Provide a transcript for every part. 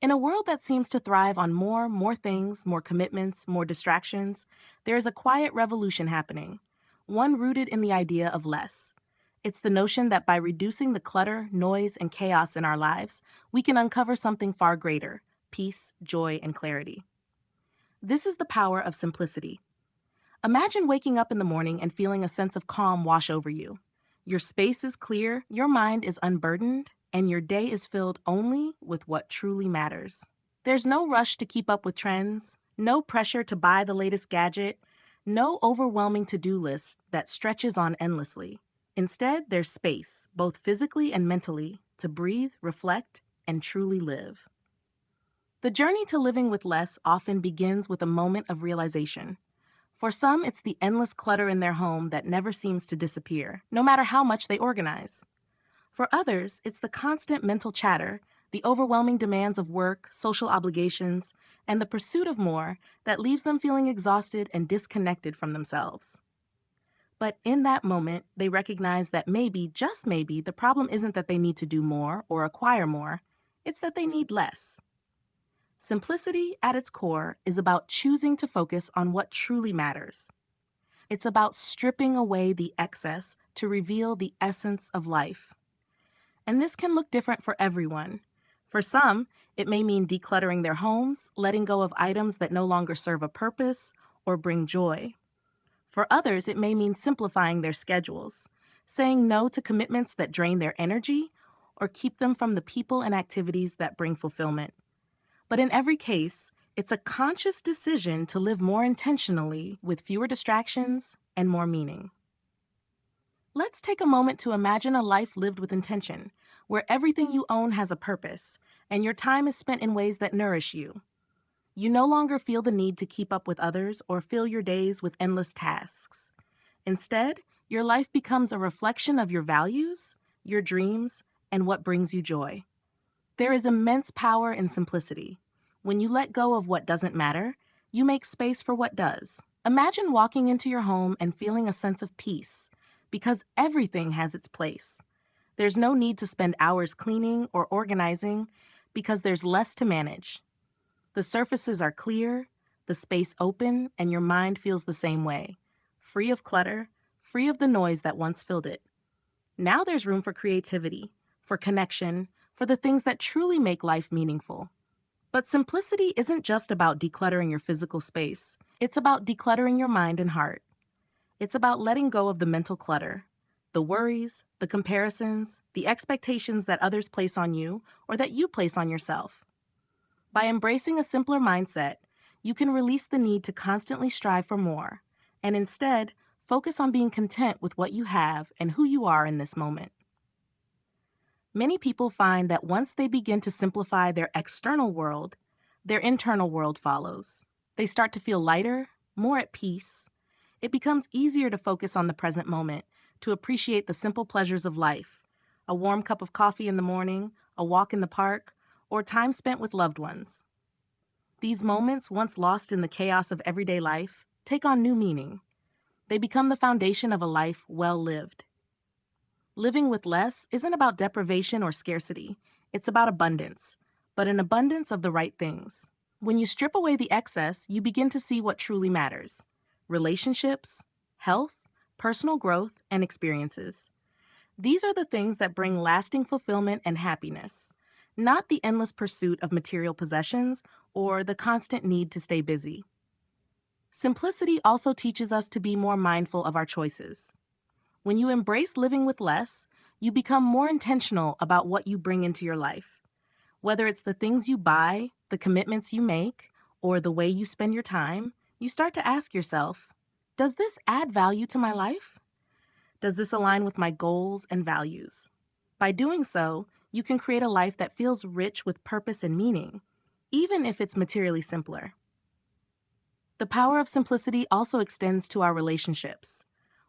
In a world that seems to thrive on more things, more commitments, more distractions, there is a quiet revolution happening, one rooted in the idea of less. It's the notion that by reducing the clutter, noise, and chaos in our lives, we can uncover something far greater: peace, joy, and clarity. This is the power of simplicity. Imagine waking up in the morning and feeling a sense of calm wash over you. Your space is clear, your mind is unburdened, and your day is filled only with what truly matters. There's no rush to keep up with trends, no pressure to buy the latest gadget, no overwhelming to-do list that stretches on endlessly. Instead, there's space, both physically and mentally, to breathe, reflect, and truly live. The journey to living with less often begins with a moment of realization. For some, it's the endless clutter in their home that never seems to disappear, no matter how much they organize. For others, it's the constant mental chatter, the overwhelming demands of work, social obligations, and the pursuit of more that leaves them feeling exhausted and disconnected from themselves. But in that moment, they recognize that maybe, just maybe, the problem isn't that they need to do more or acquire more, it's that they need less. Simplicity, at its core, is about choosing to focus on what truly matters. It's about stripping away the excess to reveal the essence of life. And this can look different for everyone. For some, it may mean decluttering their homes, letting go of items that no longer serve a purpose or bring joy. For others, it may mean simplifying their schedules, saying no to commitments that drain their energy or keep them from the people and activities that bring fulfillment. But in every case, it's a conscious decision to live more intentionally with fewer distractions and more meaning. Let's take a moment to imagine a life lived with intention, where everything you own has a purpose, and your time is spent in ways that nourish you. You no longer feel the need to keep up with others or fill your days with endless tasks. Instead, your life becomes a reflection of your values, your dreams, and what brings you joy. There is immense power in simplicity. When you let go of what doesn't matter, you make space for what does. Imagine walking into your home and feeling a sense of peace, because everything has its place. There's no need to spend hours cleaning or organizing because there's less to manage. The surfaces are clear, the space open, and your mind feels the same way, free of clutter, free of the noise that once filled it. Now there's room for creativity, for connection, for the things that truly make life meaningful. But simplicity isn't just about decluttering your physical space. It's about decluttering your mind and heart. It's about letting go of the mental clutter, the worries, the comparisons, the expectations that others place on you or that you place on yourself. By embracing a simpler mindset, you can release the need to constantly strive for more, and instead, focus on being content with what you have and who you are in this moment. Many people find that once they begin to simplify their external world, their internal world follows. They start to feel lighter, more at peace. It becomes easier to focus on the present moment, to appreciate the simple pleasures of life: a warm cup of coffee in the morning, a walk in the park, or time spent with loved ones. These moments, once lost in the chaos of everyday life, take on new meaning. They become the foundation of a life well lived. Living with less isn't about deprivation or scarcity. It's about abundance, but an abundance of the right things. When you strip away the excess, you begin to see what truly matters: relationships, health, personal growth, and experiences. These are the things that bring lasting fulfillment and happiness, not the endless pursuit of material possessions or the constant need to stay busy. Simplicity also teaches us to be more mindful of our choices. When you embrace living with less, you become more intentional about what you bring into your life. Whether it's the things you buy, the commitments you make, or the way you spend your time, you start to ask yourself, does this add value to my life? Does this align with my goals and values? By doing so, you can create a life that feels rich with purpose and meaning, even if it's materially simpler. The power of simplicity also extends to our relationships.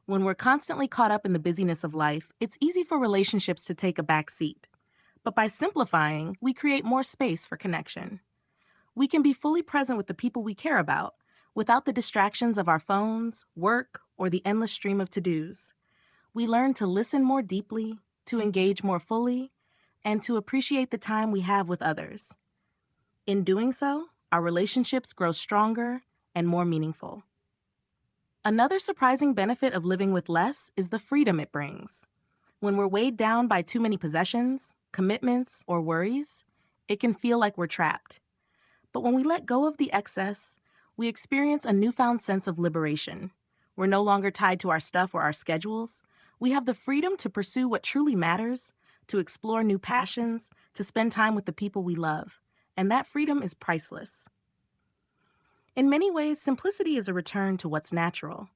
When we're constantly caught up in the busyness of life, it's easy for relationships to take a back seat. But by simplifying, we create more space for connection. We can be fully present with the people we care about, without the distractions of our phones, work, or the endless stream of to-dos. We learn to listen more deeply, to engage more fully, and to appreciate the time we have with others. In doing so, our relationships grow stronger and more meaningful. Another surprising benefit of living with less is the freedom it brings. When we're weighed down by too many possessions, commitments, or worries, it can feel like we're trapped. But when we let go of the excess, we experience a newfound sense of liberation. We're no longer tied to our stuff or our schedules. We have the freedom to pursue what truly matters, to explore new passions, to spend time with the people we love. And that freedom is priceless. In many ways, simplicity is a return to what's natural.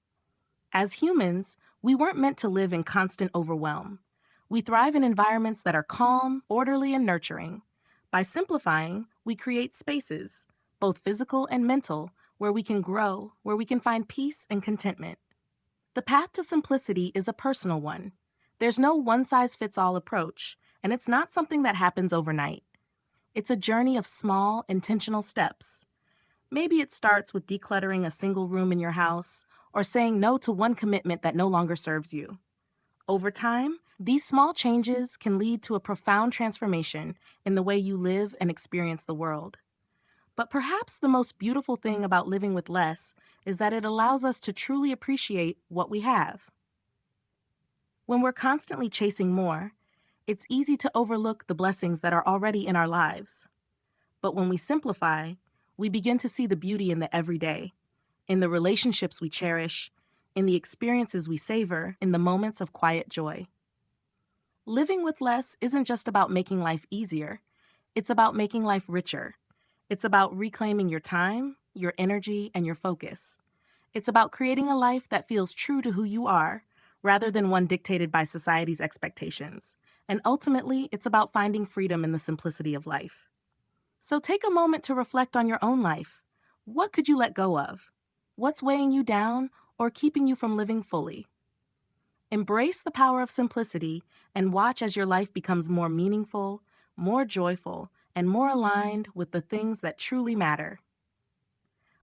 As humans, we weren't meant to live in constant overwhelm. We thrive in environments that are calm, orderly, and nurturing. By simplifying, we create spaces, both physical and mental, where we can grow, where we can find peace and contentment. The path to simplicity is a personal one. There's no one-size-fits-all approach, and it's not something that happens overnight. It's a journey of small, intentional steps. Maybe it starts with decluttering a single room in your house, or saying no to one commitment that no longer serves you. Over time, these small changes can lead to a profound transformation in the way you live and experience the world. But perhaps the most beautiful thing about living with less is that it allows us to truly appreciate what we have. When we're constantly chasing more, it's easy to overlook the blessings that are already in our lives. But when we simplify, we begin to see the beauty in the everyday, in the relationships we cherish, in the experiences we savor, in the moments of quiet joy. Living with less isn't just about making life easier, it's about making life richer. It's about reclaiming your time, your energy, and your focus. It's about creating a life that feels true to who you are, rather than one dictated by society's expectations. And ultimately, it's about finding freedom in the simplicity of life. So take a moment to reflect on your own life. What could you let go of? What's weighing you down or keeping you from living fully? Embrace the power of simplicity and watch as your life becomes more meaningful, more joyful, and more aligned with the things that truly matter.